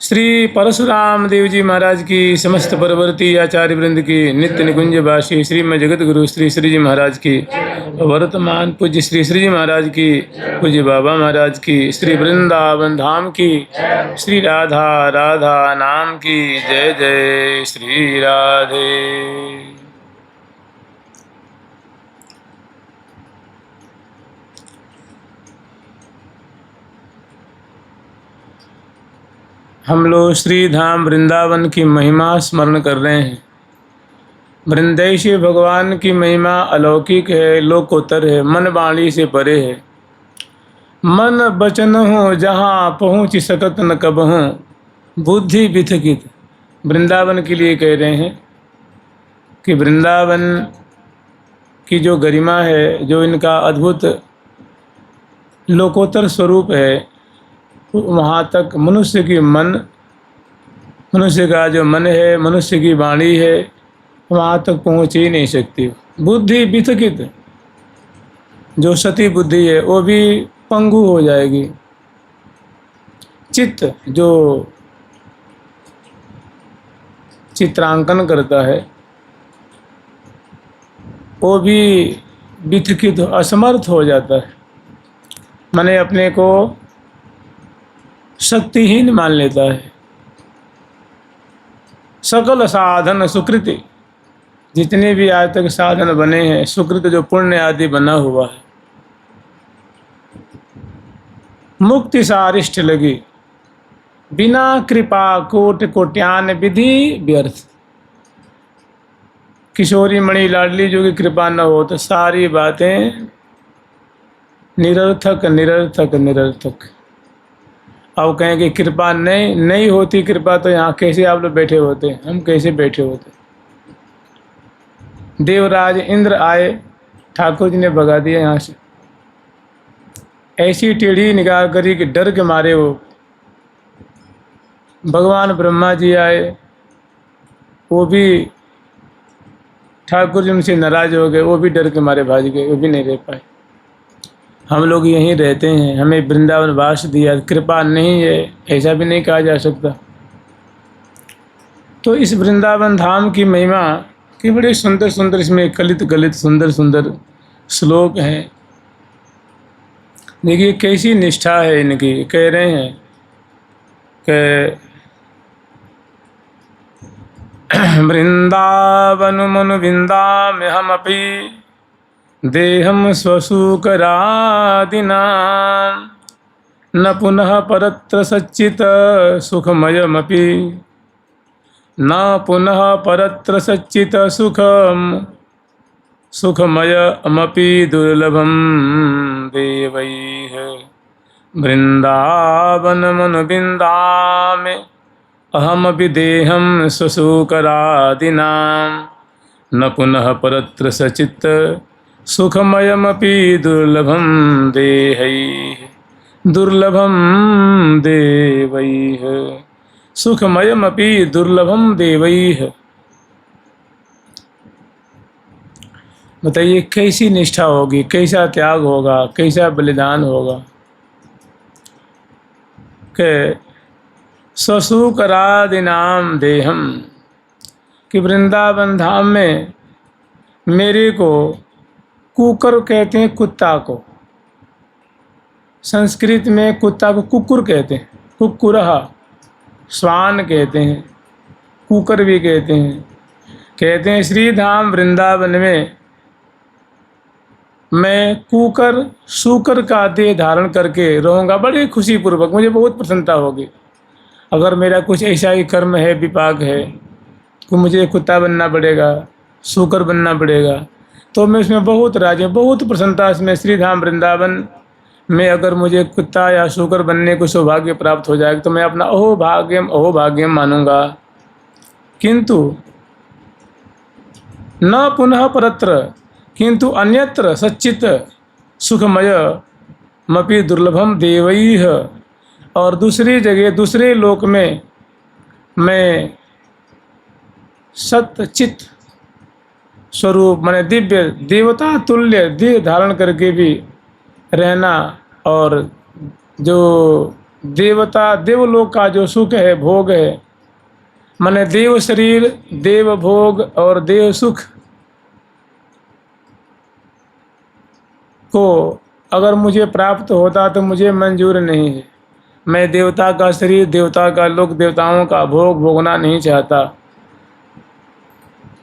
श्री परशुराम देव जी महाराज की, समस्त परवर्ती आचार्य वृंद की, नित्य निकुंज वासी श्रीमद जगत गुरु श्री श्री जी महाराज की, वर्तमान पूज्य श्री श्री जी महाराज की, पूज्य बाबा महाराज की, श्री वृंदावन धाम की, श्री राधा राधा नाम की जय जय श्री राधे। हम लोग श्री धाम वृंदावन की महिमा स्मरण कर रहे हैं। वृंदेशी भगवान की महिमा अलौकिक है, लोकोत्तर है, मन वाणी से परे है। मन बचन हो जहाँ पहुँच सकत न कबहूँ, बुद्धि बिथकित। वृंदावन के लिए कह रहे हैं कि वृंदावन की जो गरिमा है, जो इनका अद्भुत लोकोत्तर स्वरूप है, वहाँ तक मनुष्य का जो मन है, मनुष्य की वाणी है, वहाँ तक पहुँच ही नहीं सकती। बुद्धि विथकित, जो सती बुद्धि है वो भी पंगु हो जाएगी। चित्त जो चित्रांकन करता है वो भी विथकित, असमर्थ हो जाता है। माने अपने को शक्तिहीन मान लेता है। सकल साधन सुकृति, जितने भी आज तक साधन बने हैं, सुकृत जो पुण्य आदि बना हुआ है, मुक्ति सारिष्ट लगी, बिना कृपा कोट कोट्यान विधि व्यर्थ। किशोरी मणि लाडली जो की कृपा न हो तो सारी बातें निरर्थक निरर्थक निरर्थक। अब कहें कि कृपा नहीं होती, कृपा तो यहाँ कैसे आप लोग बैठे होते, हम कैसे बैठे होते। देवराज इंद्र आए, ठाकुर जी ने भगा दिया यहाँ से। ऐसी टेढ़ी निगाह करी कि डर के मारे वो। भगवान ब्रह्मा जी आए, वो भी ठाकुर जी उनसे नाराज हो गए, वो भी डर के मारे भाग गए, वो भी नहीं रह पाए। हम लोग यहीं रहते हैं, हमें वृंदावन वास दिया, कृपा नहीं है ऐसा भी नहीं कहा जा सकता। तो इस वृंदावन धाम की महिमा कि बड़े सुंदर सुंदर इसमें कलित गलित सुंदर सुंदर श्लोक हैं। देखिए कैसी निष्ठा है इनकी। कह रहे हैं कि वृंदावन मनु विंदाम्य हमपि देहम स्वसुकरादिना, न पुनः परत्र सच्चित सुखमयमपि, न पुनः परत्र सच्चित सुखमयमपि दुर्लभम देवैः। वृंदावन मनु विंदाम्य अहमपि देहम स्वसुकरादिना, न पुनः परत्र सच्चित सुखमयमपि दुर्लभम देहैः। दुर्लभम देवैः, सुखमयमपि दुर्लभम देवैः। बताइए कैसी निष्ठा होगी, कैसा त्याग होगा, कैसा बलिदान होगा। कि स्वसुकरादिनाम देहम, कि वृंदावन धाम में मेरे को कुकर कहते हैं, कुत्ता को। संस्कृत में कुत्ता को कुकुर कहते हैं, कुकुरहा। श्वान कहते हैं, कुकर भी कहते हैं। कहते हैं श्री धाम वृंदावन में मैं कुकर सूकर का देह धारण करके रहूँगा बड़ी खुशी पूर्वक, मुझे बहुत प्रसन्नता होगी। अगर मेरा कुछ ऐसा ही कर्म है, विपाक है, तो मुझे कुत्ता बनना पड़ेगा, सूकर बनना पड़ेगा, तो मैं उसमें बहुत राजी हूँ, बहुत प्रसन्नता इसमें। श्री धाम वृंदावन में अगर मुझे कुत्ता या सूकर बनने को सौभाग्य प्राप्त हो जाएगा तो मैं अपना अहोभाग्यम मानूंगा। किंतु न पुनः परत्र, किंतु अन्यत्र सच्चित सुखमय मपि दुर्लभम देवैः। और दूसरी जगह, दूसरे लोक में मैं सत्चित स्वरूप माने दिव्य देवता तुल्य देह धारण करके भी रहना, और जो देवता देवलोक का जो सुख है, भोग है, माने देव शरीर, देव भोग और देव सुख को अगर मुझे प्राप्त होता तो मुझे मंजूर नहीं है। मैं देवता का शरीर, देवता का लोक, देवताओं का भोग भोगना नहीं चाहता।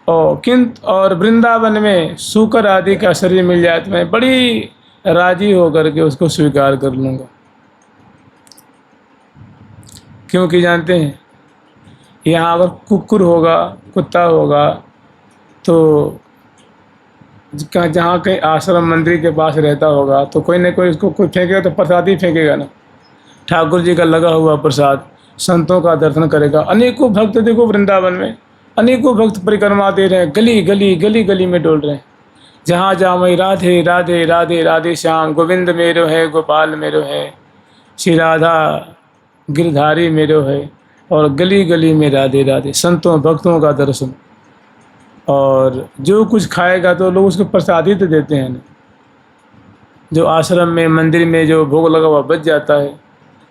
और वृंदावन में सूकर आदि का शरीर मिल जाए तो मैं बड़ी राजी होकर के उसको स्वीकार कर लूँगा। क्योंकि जानते हैं, यहाँ अगर कुकुर होगा, कुत्ता होगा, तो जहाँ कहीं आश्रम मंदिर के पास रहता होगा तो कोई न कोई उसको कोई फेंकेगा तो प्रसाद ही फेंकेगा ना। ठाकुर जी का लगा हुआ प्रसाद, संतों का दर्शन करेगा। अनेकों भक्त देखो वृंदावन में, अनेकों भक्त परिक्रमा दे रहे हैं, गली गली गली गली में डोल रहे हैं। जहाँ जहाँ वही राधे राधे राधे राधे श्याम, गोविंद मेरो है, गोपाल मेरो है, श्री राधा गिरधारी मेरो है, और गली गली में राधे राधे, संतों भक्तों का दर्शन। और जो कुछ खाएगा तो लोग उसको प्रसाद ही तो देते हैं ना। जो आश्रम में मंदिर में जो भोग लगा हुआ बच जाता है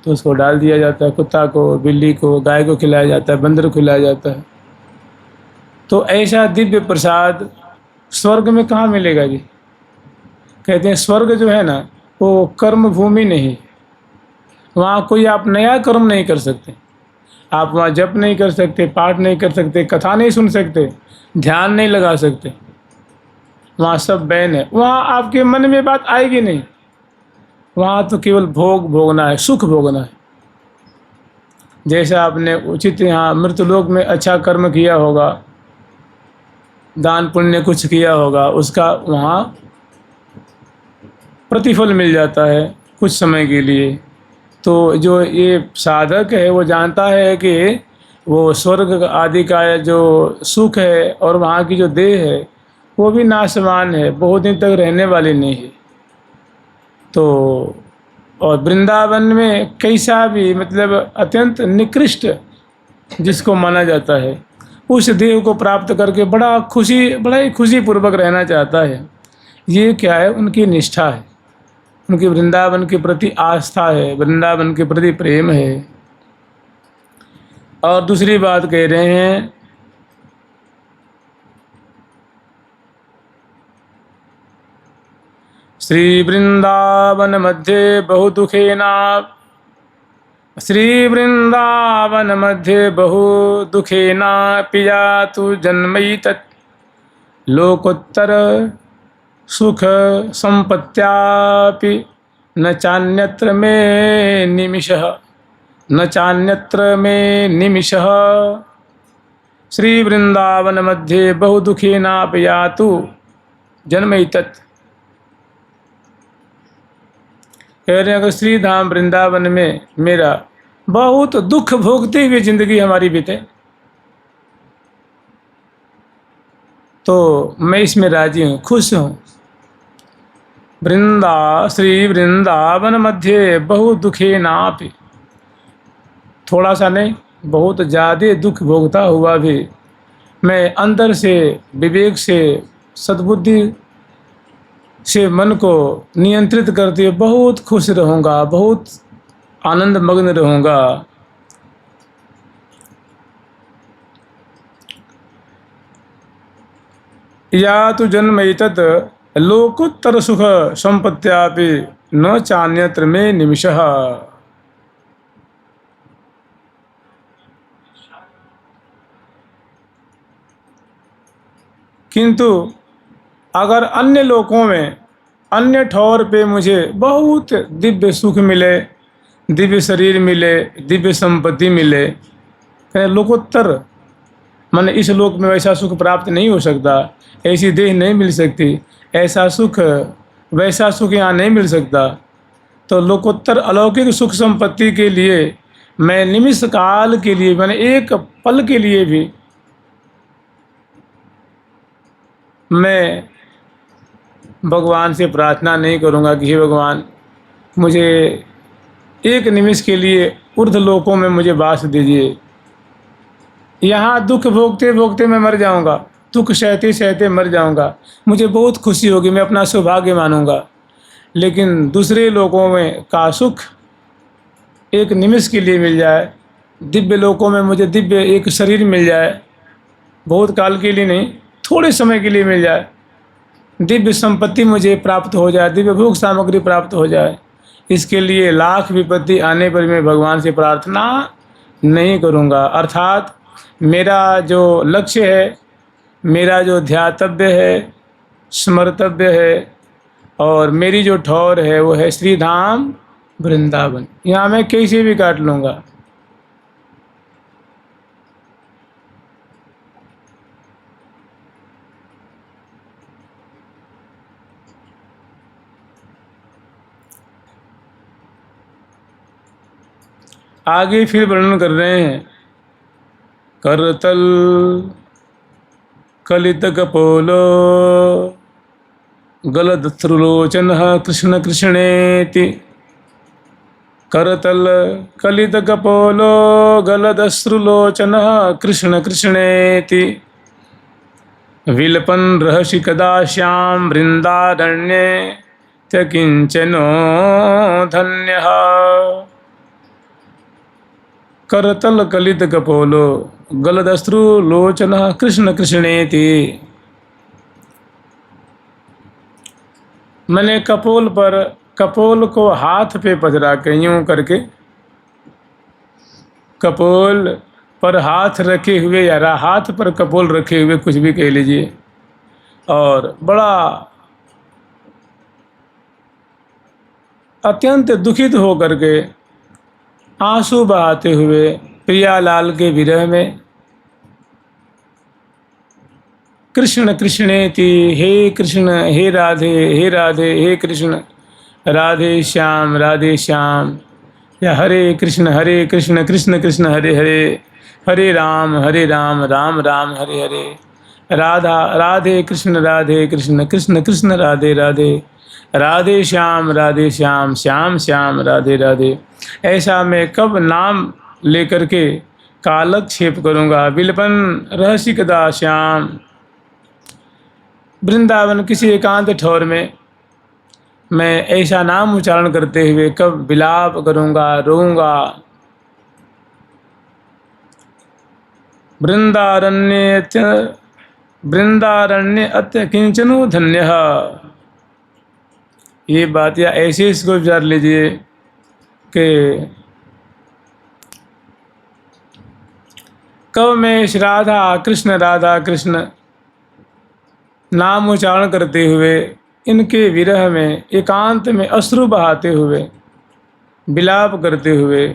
तो उसको डाल दिया जाता है, कुत्ता को, बिल्ली को, गाय को खिलाया जाता है, बंदर को खिलाया जाता है। तो ऐसा दिव्य प्रसाद स्वर्ग में कहाँ मिलेगा जी? कहते हैं स्वर्ग जो है ना वो कर्म भूमि नहीं, वहाँ कोई आप नया कर्म नहीं कर सकते। आप वहाँ जप नहीं कर सकते, पाठ नहीं कर सकते, कथा नहीं सुन सकते, ध्यान नहीं लगा सकते। वहाँ सब बैन है। वहाँ आपके मन में बात आएगी नहीं। वहाँ तो केवल भोग भोगना है, सुख भोगना है। जैसा आपने उचित यहाँ मृतलोक में अच्छा कर्म किया होगा, दान पुण्य कुछ किया होगा, उसका वहाँ प्रतिफल मिल जाता है कुछ समय के लिए। तो जो ये साधक है वो जानता है कि वो स्वर्ग आदि का जो सुख है और वहाँ की जो देह है वो भी नाशवान है, बहुत दिन तक रहने वाली नहीं है। तो और वृंदावन में कैसा भी मतलब अत्यंत निकृष्ट जिसको माना जाता है, उस देह को प्राप्त करके बड़ा ही खुशी पूर्वक रहना चाहता है। ये क्या है? उनकी निष्ठा है, उनकी वृंदावन के प्रति आस्था है, वृंदावन के प्रति प्रेम है। और दूसरी बात कह रहे हैं, श्री वृंदावन मध्ये बहु दुखेना, श्री वृंदावन मध्ये बहु दुखेना पियातु जन्मैतत् लोकोत्तर सुख संपत्त्यापि न चान्यत्र में निमिषः, न चान्यत्र में निमिषः। श्री वृंदावन मध्ये बहु दुखेना पियातु जन्मैतत्। कह रहे हैं अगर श्री धाम वृंदावन में मेरा बहुत दुख भोगते हुए जिंदगी हमारी बीते तो मैं इसमें राजी हूँ, खुश हूँ। श्री वृंदावन मध्य बहु दुखेनापि, थोड़ा सा नहीं बहुत ज़्यादा दुख भोगता हुआ भी मैं अंदर से विवेक से सद्बुद्धि से मन को नियंत्रित करते हुए बहुत खुश रहूँगा, बहुत आनंद मग्न रहूँगा। या तो जन्मैतत् लोकोत्तर सुख संपत्त्यापि न चान्यत्र में निमिषः। किंतु अगर अन्य लोकों में, अन्य ठौर पे मुझे बहुत दिव्य सुख मिले, दिव्य शरीर मिले, दिव्य संपत्ति मिले, लोकोत्तर माने इस लोक में वैसा सुख प्राप्त नहीं हो सकता, ऐसी देह नहीं मिल सकती, ऐसा सुख वैसा सुख यहाँ नहीं मिल सकता। तो लोकोत्तर अलौकिक सुख संपत्ति के लिए मैं निमिष काल के लिए, मैंने एक पल के लिए भी मैं भगवान से प्रार्थना नहीं करूँगा कि हे भगवान मुझे एक निमिष के लिए ऊर्ध्व लोकों में मुझे वास दीजिए। यहाँ दुख भोगते भोगते मैं मर जाऊँगा, दुख सहते सहते मर जाऊँगा, मुझे बहुत खुशी होगी, मैं अपना सौभाग्य मानूँगा। लेकिन दूसरे लोगों में का सुख एक निमिष के लिए मिल जाए, दिव्य लोकों में मुझे दिव्य एक शरीर मिल जाए, बहुत काल के लिए नहीं, थोड़े समय के लिए मिल जाए, दिव्य संपत्ति मुझे प्राप्त हो जाए, दिव्य भोग सामग्री प्राप्त हो जाए, इसके लिए लाख विपत्ति आने पर मैं भगवान से प्रार्थना नहीं करूँगा। अर्थात मेरा जो लक्ष्य है, मेरा जो ध्यातव्य है, स्मर्तव्य है, और मेरी जो ठौर है वो है श्री धाम वृंदावन। यहाँ मैं कैसे भी काट लूँगा। आगे फिर वर्णन कर रहे हैं, करतल कलित कपोलो गलदश्रुलोचन कृष्ण कृष्णेति। करतल कलित कपोलो गलदश्रुलोचन कृष्ण कृष्णेति। विलपन रहसि कदा श्याम वृंदारण्ये त्यकिंचनो धन्यः। करतल कलित कपोलो गलदश्रुलोचन कृष्ण कृष्णेति। मैंने कपोल को हाथ पे पधरा के यूं करके, कपोल पर हाथ रखे हुए या हाथ पर कपोल रखे हुए, कुछ भी कह लीजिए, और बड़ा अत्यंत दुखित हो करके आंसू बहाते हुए प्रियालाल के विरह में कृष्ण कृष्णेति, हे कृष्ण, हे राधे, हे राधे, हे कृष्ण, राधे श्याम, राधे श्याम, या हरे कृष्ण कृष्ण कृष्ण हरे हरे, हरे राम राम राम हरे हरे, राधा राधे कृष्ण कृष्ण कृष्ण राधे राधे, राधे श्याम श्याम श्याम राधे राधे। ऐसा मैं कब नाम लेकर के कालक्षेप करूँगा। विलपन रहसि कदा श्याम, वृंदावन किसी एकांत ठौर में मैं ऐसा नाम उच्चारण करते हुए कब विलाप करूँगा, रोऊंगा। वृंदारण्य अत्य किंचनो धन्यः। ये बात या ऐसे इसको विचार लीजिए कि कब मैं राधा कृष्ण नाम उच्चारण करते हुए इनके विरह में एकांत में अश्रु बहाते हुए, विलाप करते हुए,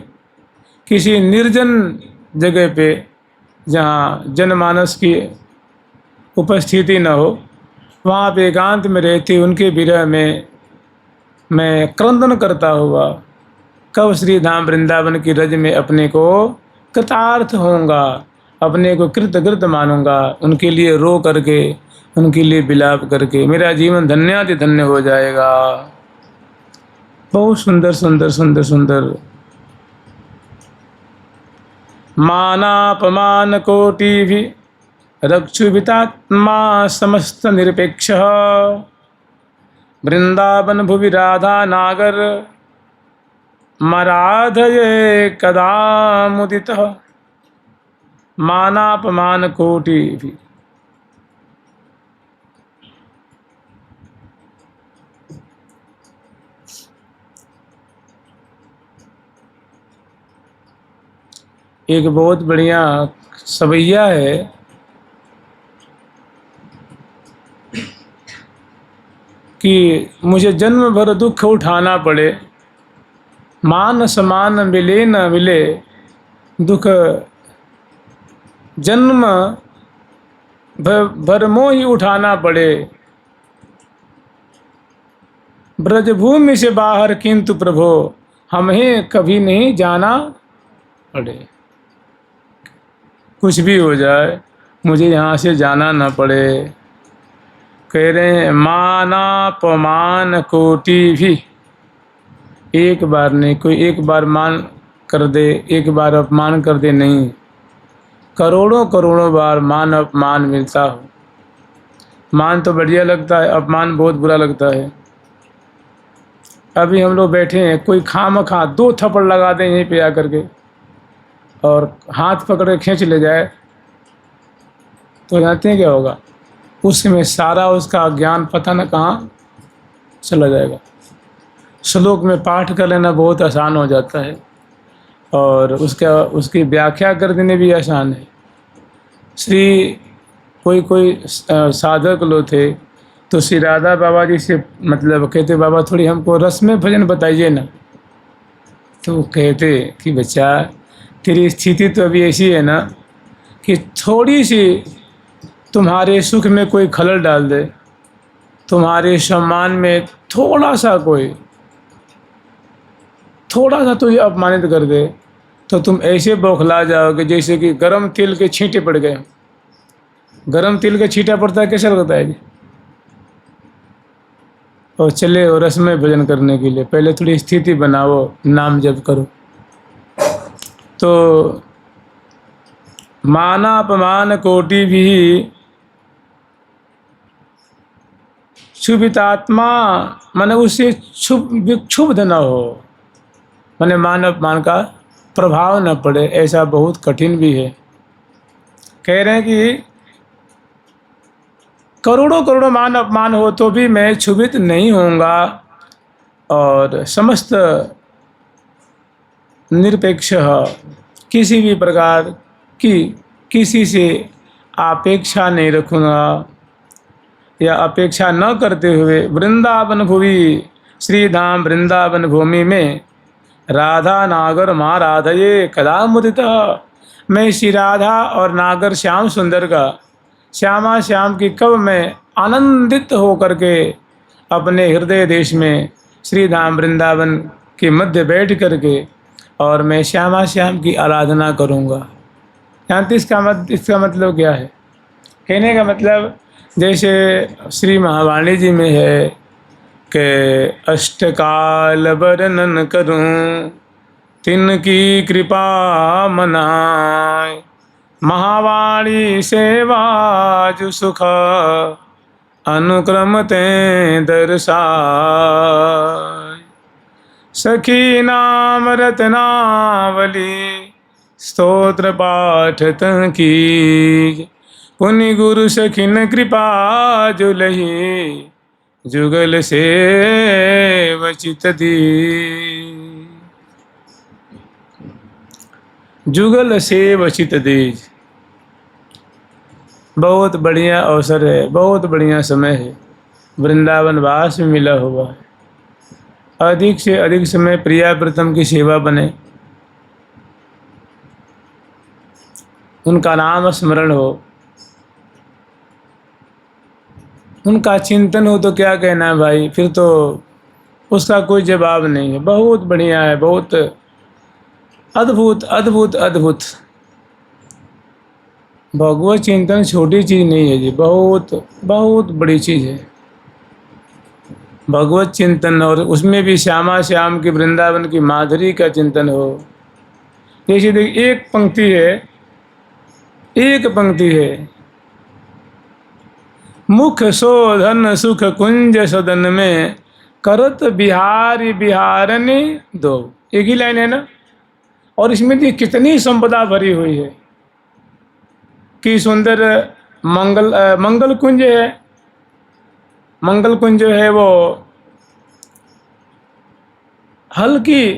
किसी निर्जन जगह पे जहाँ जनमानस की उपस्थिति न हो, वहाँ पे एकांत में रहते उनके विरह में मैं क्रंदन करता हुआ कब श्री धाम वृंदावन की रज में अपने को कृतार्थ होऊंगा, अपने को कृतकृत मानूंगा, उनके लिए रो करके, उनके लिए विलाप करके मेरा जीवन धन्याति धन्य हो जाएगा। बहुत सुंदर सुंदर सुंदर सुंदर। मानापमान कोटि भी रक्षुभितात्मा समस्त निरपेक्ष, वृंदावन भुवि राधा नागर मराधये कदा मुदितः। मानापमान कोटि भी, एक बहुत बढ़िया सवैया है, कि मुझे जन्म भर दुख उठाना पड़े, मान समान मिले न मिले, दुख जन्म भर मोह उठाना पड़े, ब्रजभूमि से बाहर किंतु प्रभो हमें कभी नहीं जाना पड़े। कुछ भी हो जाए मुझे यहाँ से जाना न पड़े। कह रहे हैं मानापमान कोटि भी, एक बार नहीं, कोई एक बार मान कर दे, एक बार अपमान कर दे, नहीं, करोड़ों करोड़ों बार मान अपमान मिलता हो। मान तो बढ़िया लगता है, अपमान बहुत बुरा लगता है। अभी हम लोग बैठे हैं, कोई खामखा 2 थप्पड़ लगा दें यहीं पे आकर के और हाथ पकड़ के खींच ले जाए, तो जानते हैं क्या होगा? उसमें सारा उसका ज्ञान पता न कहाँ चला जाएगा। श्लोक में पाठ कर लेना बहुत आसान हो जाता है और उसकी व्याख्या कर देने भी आसान है। कोई साधक लोग थे, तो श्री राधा बाबा जी से मतलब कहते, बाबा थोड़ी हमको रस्म भजन बताइए ना। तो वो कहते कि बच्चा, तेरी स्थिति तो अभी ऐसी है ना कि थोड़ी सी तुम्हारे सुख में कोई खलल डाल दे, तुम्हारे सम्मान में थोड़ा सा तुझे अपमानित कर दे, तो तुम ऐसे बौखला जाओगे जैसे कि गरम तेल के छींटे पड़ गए। गरम तेल का छींटा पड़ता है, कैसा लगता है जी? और चले और रस्म भजन करने के लिए पहले थोड़ी स्थिति बनाओ, नाम जप करो। तो माना अपमान कोटि भी क्षुभितात्मा, माने उससे क्षुब्ध न हो, माने मान अपमान का प्रभाव न पड़े, ऐसा बहुत कठिन भी है। कह रहे हैं कि करोड़ों करोड़ों मान अपमान हो तो भी मैं क्षुभित नहीं होऊंगा और समस्त निरपेक्ष किसी भी प्रकार की किसी से अपेक्षा नहीं रखूँगा, या अपेक्षा न करते हुए वृंदावन भूमि, श्री धाम वृंदावन भूमि में राधा नागर माँ राधये कदा मुदितः, मैं श्री राधा और नागर श्याम सुंदर का, श्यामा श्याम की कब मैं आनंदित हो करके अपने हृदय देश में श्री धाम वृंदावन के मध्य बैठ करके और मैं श्यामा श्याम की आराधना करूँगा। जानते इसका मतलब क्या है? कहने का मतलब जैसे श्री महावाणी जी में है कि अष्टकाल वर्णन करूं तिनकी कृपा मनाए, महावाणी सेवा जो सुख अनुक्रम ते दर्शाए, सखी नाम रत्नावली स्तोत्र पाठ की, पुनि गुरु सखिन कृपा जो लही जुगल से वचित दी, जुगल से वचित दी। बहुत बढ़िया अवसर है, बहुत बढ़िया समय है, वृंदावन वास में मिला हुआ है। अधिक से अधिक समय प्रिया प्रीतम की सेवा बने, उनका नाम स्मरण हो, उनका चिंतन हो, तो क्या कहना है भाई, फिर तो उसका कोई जवाब नहीं है। बहुत बढ़िया है, बहुत अद्भुत अद्भुत अद्भुत। भगवत चिंतन छोटी चीज़ नहीं है जी, बहुत बहुत बड़ी चीज़ है भगवत चिंतन, और उसमें भी श्यामा श्याम की वृंदावन की माधुरी का चिंतन हो। जैसे देखिए एक पंक्ति है, मुख शोधन सुख कुंज सदन में करत बिहारी बिहारने दो, एक ही लाइन है ना, और इसमें भी कितनी संपदा भरी हुई है कि सुंदर मंगल कुंज है। मंगल कुंज जो है वो हल्की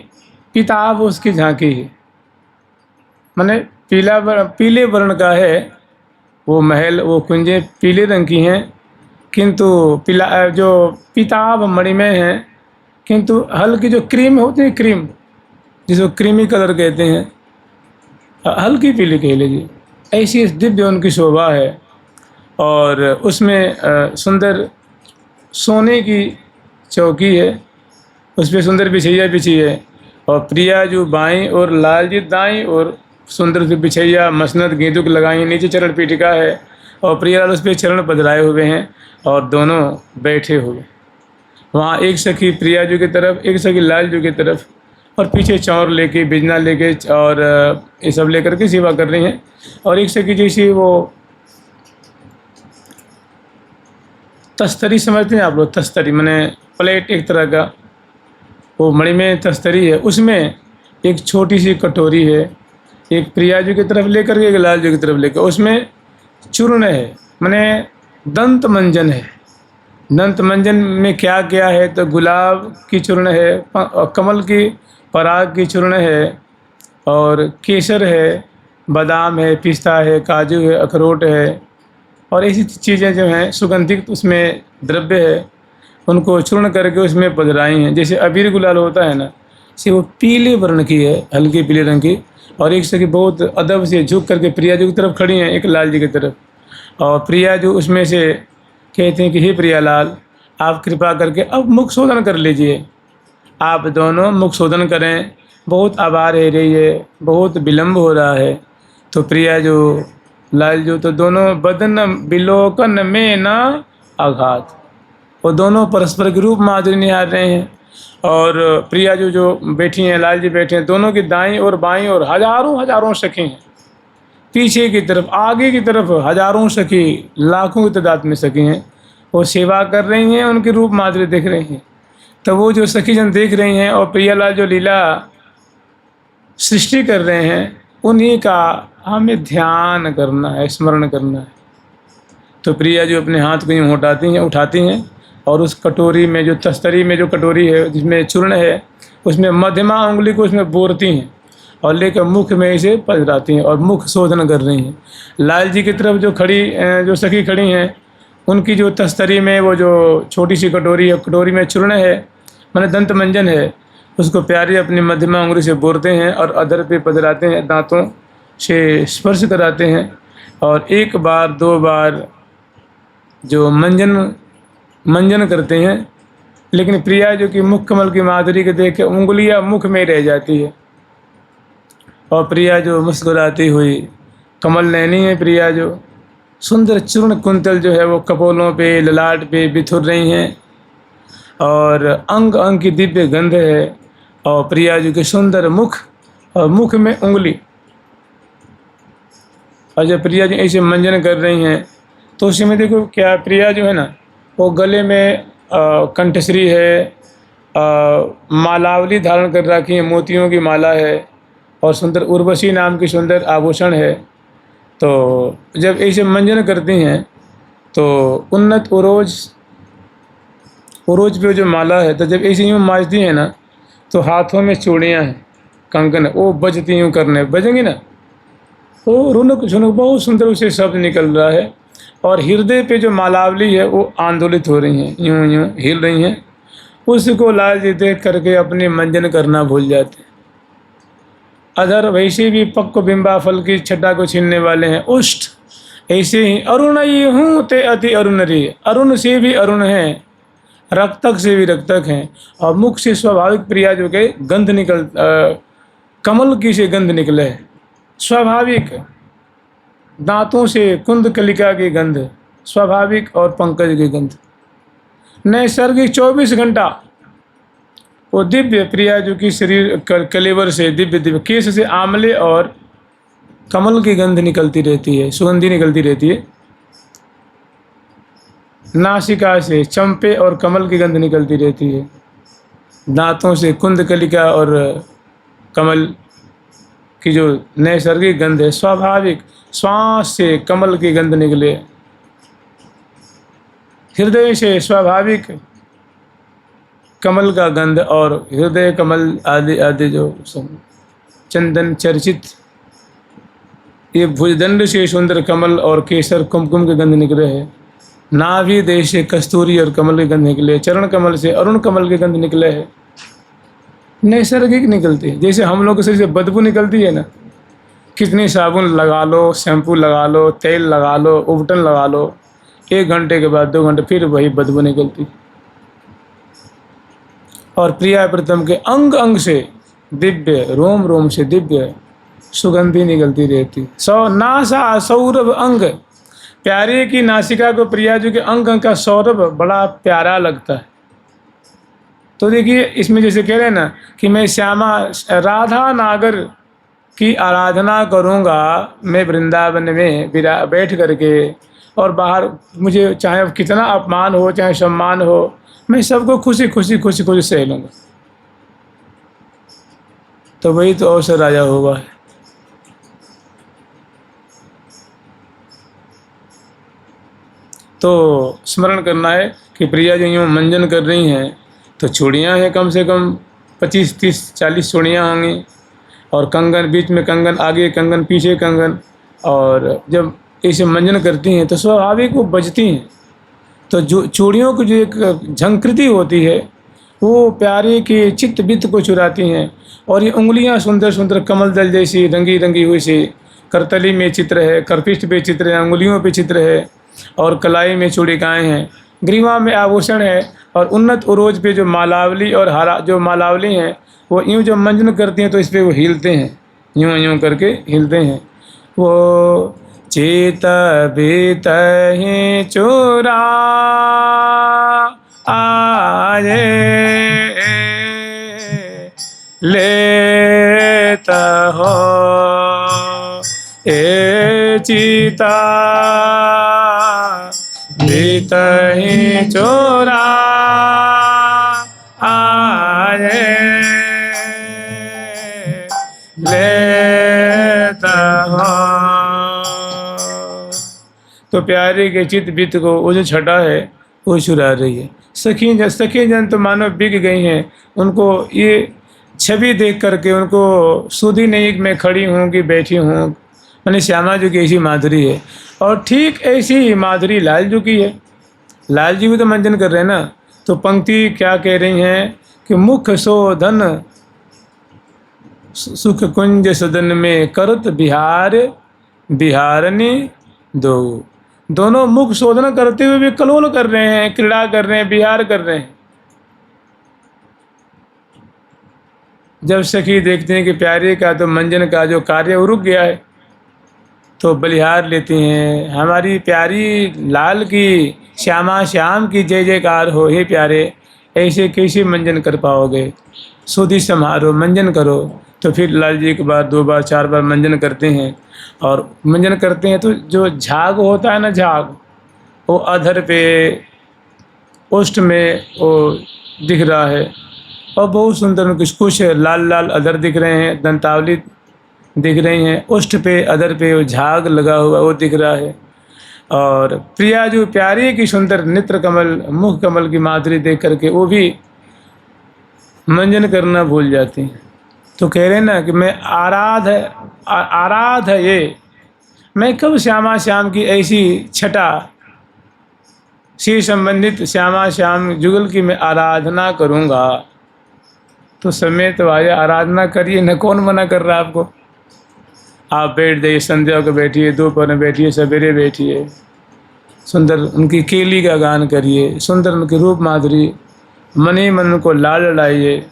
पीताभ उसकी झांकी है, माने पीले वर्ण का है वो महल, वो कुंजें पीले रंग की हैं, किंतु जो पीताभ मणिमय हैं, किंतु हल्की जो क्रीम होती है, क्रीम जिसको क्रीमी कलर कहते हैं, हल्की पीली कह लीजिए, ऐसी दिव्य उनकी शोभा है। और उसमें सुंदर सोने की चौकी है, उस पर सुंदर बिछैया बिछी है, और प्रिया जो बाईं और लाल जी दाईं, और सुंदर से बिछैया मसनद गेंदुक लगाई, नीचे चरण पीठिका है और प्रिया उस पर चरण पधराए हुए हैं और दोनों बैठे हुए। वहाँ एक सखी प्रिया जी की तरफ, एक सखी लाल जी की तरफ, और पीछे चौर लेके, बिजना लेके और ये सब लेकर के सेवा कर रही हैं। और एक सखी जैसी वो तस्तरी समझते हैं आप लोग, तस्तरी माने प्लेट एक तरह का, वो मणिमय तस्तरी है, उसमें एक छोटी सी कटोरी है, एक प्रिया जी की तरफ लेकर के एक लाल जी की तरफ लेकर, उसमें चूर्ण है, माने दंत मंजन है। दंत मंजन में क्या क्या है तो गुलाब की चूर्ण है, कमल की पराग की चूर्ण है, और केसर है, बादाम है, पिस्ता है, काजू है, अखरोट है, और ऐसी चीज़ें जो हैं सुगंधित उसमें द्रव्य है, उनको चूर्ण करके उसमें पधराई हैं। जैसे अबीर गुलाल होता है ना, से वो पीले वर्ण की है, हल्के पीले रंग की, और एक सखी बहुत अदब से झुक करके प्रिया जी की तरफ खड़ी हैं, एक लाल जी की तरफ, और प्रिया जी उसमें से कहते हैं कि हे प्रियालाल, आप कृपा करके अब मुख शोधन कर लीजिए, आप दोनों मुख शोधन करें, बहुत आभार है रही है, बहुत विलम्ब हो रहा है। तो प्रिया जो लाल जो तो दोनों बदन बिलोकन में न आघात, वो दोनों परस्पर के रूप माधुरी निहार रहे हैं। और प्रिया जो बैठी हैं, लाल जी बैठे हैं, दोनों की दाईं और बाईं और हजारों हजारों सखी हैं, पीछे की तरफ आगे की तरफ हजारों सखी, लाखों की तादाद में सखी हैं, वो सेवा कर रही हैं, उनके रूप माधुरी देख रही हैं। तो वो जो सखी जन देख रही हैं और प्रियालाल जो लीला सृष्टि कर रहे हैं, उन्हीं का हमें ध्यान करना है, स्मरण करना है। तो प्रिया जो अपने हाथ को यूँ उठाती हैं और उस कटोरी में, जो तस्तरी में जो कटोरी है जिसमें चूर्ण है, उसमें मध्यमा उंगली को उसमें बोरती हैं और लेकर मुख में इसे पधराती हैं और मुख शोधन कर रही हैं। लाल जी की तरफ जो खड़ी जो सखी खड़ी हैं, उनकी जो तस्तरी में वो जो छोटी सी कटोरी है, कटोरी में चूर्ण है, माने दंत मंजन है, उसको प्यारी अपनी मध्यमा उंगली से बोरते हैं और अधर पे पधराते हैं, दांतों से स्पर्श कराते हैं, और एक बार दो बार जो मंजन करते हैं। लेकिन प्रिया जो कि मुख कमल की माधुरी के देख के उंगलियां मुख में रह जाती है, और प्रिया जो मुस्कुराती हुई कमल नैनी है, प्रिया जो सुंदर चूर्ण कुंतल जो है वो कपोलों पे, ललाट पे बिथुर रही हैं, और अंग अंग की दिव्य गंध है, और प्रिया जी के सुंदर मुख और मुख में उंगली। और जब प्रिया जी ऐसे मंजन कर रही हैं तो उसी में देखो क्या, प्रिया जो है ना, वो गले में कंठश्री है, मालावली धारण कर रखी है, मोतियों की माला है, और सुंदर उर्वशी नाम की सुंदर आभूषण है। तो जब ऐसे मंजन करती हैं तो उन्नत उरोज पे जो माला है, तो जब ऐसे यूँ माजती हैं ना, तो हाथों में चूड़ियाँ हैं, कंगन, वो बजती यूँ करने बजेंगी ना, वो रुनक झुनक बहुत सुंदर उसे शब्द निकल रहा है, और हृदय पे जो मालावली है वो आंदोलित हो रही हैं, यूँ यूँ हिल रही हैं। उसको लाल जी देख करके अपने मंजन करना भूल जाते हैं। अधर वैसे भी पक्क बिंबा फल की छटा को छीनने वाले हैं, उष्ट ऐसे ही अरुण ये हूँ ते अति अरुण रे, अरुण से भी अरुण हैं, रक्तक से भी रक्तक हैं, और मुख से स्वाभाविक प्रिया जो के गंध कमल की से गंध निकले है, स्वाभाविक दांतों से कुंद कलिका की गंध स्वाभाविक, और पंकज की गंध नैसर्गिक 24 घंटा। वो दिव्य प्रिया जो कि शरीर कलेवर से दिव्य दिव्य केश से आंवले और कमल की गंध निकलती रहती है, सुगंधी निकलती रहती है। नासिका से चंपे और कमल की गंध निकलती रहती है, दांतों से कुंद कलिका और कमल की जो नैसर्गिक गंध है, स्वाभाविक श्वास से कमल की गंध निकले, हृदय से स्वाभाविक कमल का गंध, और हृदय कमल आदि आदि जो चंदन चर्चित ये भुजदंड से सुंदर कमल और केसर कुमकुम के गंध निकले हैं। नाभि देश से कस्तूरी और कमल के गंध निकले, चरण कमल से अरुण कमल के गंध निकले हैं, नैसर्गिक निकलती है। जैसे हम लोग से बदबू निकलती है ना, कितनी साबुन लगा लो, शैम्पू लगा लो, तेल लगा लो, उबटन लगा लो, 1 घंटे के बाद 2 घंटे फिर वही बदबू निकलती। और प्रिया प्रीतम के अंग अंग से दिव्य, रोम रोम से दिव्य सुगंधी निकलती रहती। नासा सौरभ अंग, प्यारे की नासिका को प्रिया जी के अंग अंग का सौरभ बड़ा प्यारा लगता है। तो देखिए इसमें जैसे कह रहे हैं ना कि मैं श्यामा राधा नागर की आराधना करूँगा मैं वृंदावन में बैठ करके, और बाहर मुझे चाहे कितना अपमान हो चाहे सम्मान हो, मैं सबको खुशी खुशी सह लूँगा। तो वही तो अवसर राजा होगा। तो स्मरण करना है कि प्रिया जो यूँ मंजन कर रही हैं तो चूड़ियाँ हैं कम से कम 25, 30, 40 चूड़ियाँ होंगी, और कंगन बीच में, कंगन आगे, कंगन पीछे, कंगन। और जब ऐसे मंजन करती हैं तो स्वाभाविक वो बजती हैं। तो जो चूड़ियों की जो एक झंकृति होती है वो प्यारे के चित्त वित्त को चुराती हैं। और ये उंगलियां सुंदर सुंदर कमल दल जैसी रंगी रंगी हुई सी, करतली में चित्र है, करपिष्ट पे चित्र है, उंगलियों पे चित्र है, और कलाई में चूड़िकाएँ हैं, ग्रीवा में आभूषण है, और उन्नत उरोज पे जो मालावली और हरा जो मालावली हैं वो यूँ जो मंजन करती हैं तो इस पर वो हिलते हैं, यूँ यूँ करके हिलते हैं। वो चेत बीत ही चोरा आए लेता हो ए चीता बीत ही चोरा आए लेता हो। तो प्यारे के चित वित्त को वो जो छटा है वो चुरा रही है। सखी जन तो मानो बिक गई हैं, उनको ये छवि देख करके उनको सुधी नहीं मैं खड़ी हूँ कि बैठी हूँ। मैंने श्यामा जी की ऐसी माधुरी है, और ठीक ऐसी ही माधुरी लाल जी की है। लाल जी भी तो मंजन कर रहे हैं ना। तो पंक्ति क्या कह रही हैं कि मुख शोधन सुख कुंज सदन में करत बिहार बिहारनी दो। दोनों मुख शोधन करते हुए भी कलोल कर रहे हैं, क्रीड़ा कर रहे हैं, बिहार कर रहे हैं। जब सखी देखते हैं कि प्यारे का तो मंजन का जो कार्य रुक गया है तो बलिहार लेती हैं, हमारी प्यारी लाल की, श्यामा श्याम की जय जयकार हो। हे प्यारे, ऐसे कैसे मंजन कर पाओगे, सुधी समारो मंजन करो। तो फिर लाल जी एक बार, 2 बार, 4 बार मंजन करते हैं। और मंजन करते हैं तो जो झाग होता है ना, झाग वो अधर पे, ओष्ठ में वो दिख रहा है, और बहुत सुंदर कुछ लाल लाल अधर दिख रहे हैं, दंतावली दिख रही हैं, ओष्ठ पे, अधर पे वो झाग लगा हुआ वो दिख रहा है। और प्रिया जो प्यारी की सुंदर नेत्र कमल, मुख कमल की माधुरी देख करके वो भी मंजन करना भूल जाती हैं। तो कह रहे हैं ना कि मैं आराध है ये, मैं कब श्यामा श्याम की ऐसी छटा से संबंधित श्यामा श्याम जुगल की मैं आराधना करूँगा। तो समय तो आया, आराधना करिए न, कौन मना कर रहा है आपको। आप बैठ जाइए, संध्या को बैठिए, दोपहर में बैठिए, सवेरे बैठिए, सुंदर उनकी केली का गान करिए, सुंदर उनकी रूप माधुरी, मन ही मन को लाल लड़ाइए।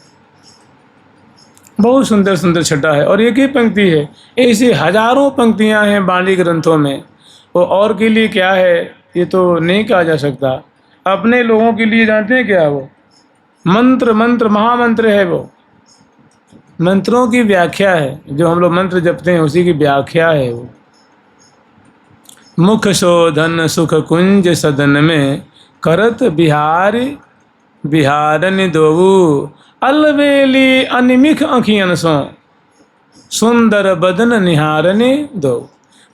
बहुत सुंदर सुंदर छटा है, और एक ही पंक्ति है, ऐसी हजारों पंक्तियां हैं बाणी ग्रंथों में। वो और के लिए क्या है ये तो नहीं कहा जा सकता। अपने लोगों के लिए जानते हैं क्या, वो मंत्र महामंत्र है। वो मंत्रों की व्याख्या है, जो हम लोग मंत्र जपते हैं उसी की व्याख्या है वो। मुख शोधन सुख कुंज सदन में करत बिहारी बिहारन दोऊ अलवेली अनिमिख अखियन सो सुंदर बदन निहारने दो।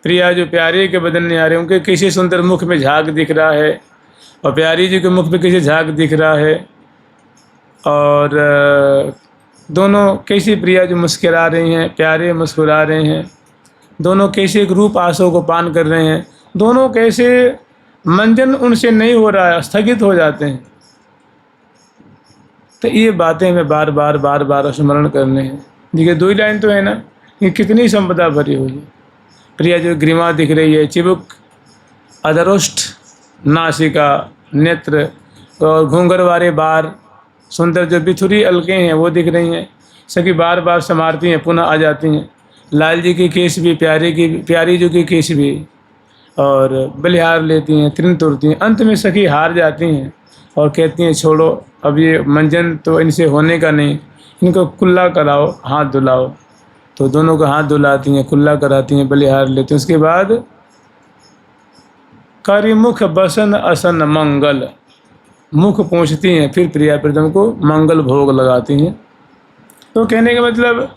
प्रिया जो प्यारे के बदन निहारे, उनके किसी सुंदर मुख में झाग दिख रहा है, और प्यारी जी के मुख में किसी झाग दिख रहा है, और दोनों कैसी प्रिया जो मुस्कुरा रही हैं, प्यारे मुस्कुरा रहे हैं, दोनों कैसे एक रूप आंसू को पान कर रहे हैं, दोनों कैसे मंजन उनसे नहीं हो रहा है, स्थगित हो जाते हैं। तो ये बातें हमें बार बार स्मरण करने हैं। देखिए 2 ही लाइन तो है ना, ये कितनी संपदा भरी हुई है। प्रिया जो ग्रीवा दिख रही है, चिबुक, अधरोष्ठ, नासिका, नेत्र, और घूंघर वाले बार, सुंदर जो बिथुरी अलके हैं वो दिख रही हैं। सभी बार बार संवारती हैं, पुनः आ जाती हैं। लाल जी की केस भी, प्यारी जी की केस भी, और बलिहार लेती हैं, तृण तोड़ती हैं। अंत में सखी हार जाती हैं और कहती हैं छोड़ो, अब ये मंजन तो इनसे होने का नहीं, इनको कुल्ला कराओ, हाथ धुलाओ। तो दोनों का हाथ धुलाती हैं, कुल्ला कराती हैं, बलिहार लेती हैं। उसके बाद करिमुख बसन असन मंगल, मुख पहुँचती हैं, फिर प्रिया प्रीतम को मंगल भोग लगाती हैं। तो कहने का मतलब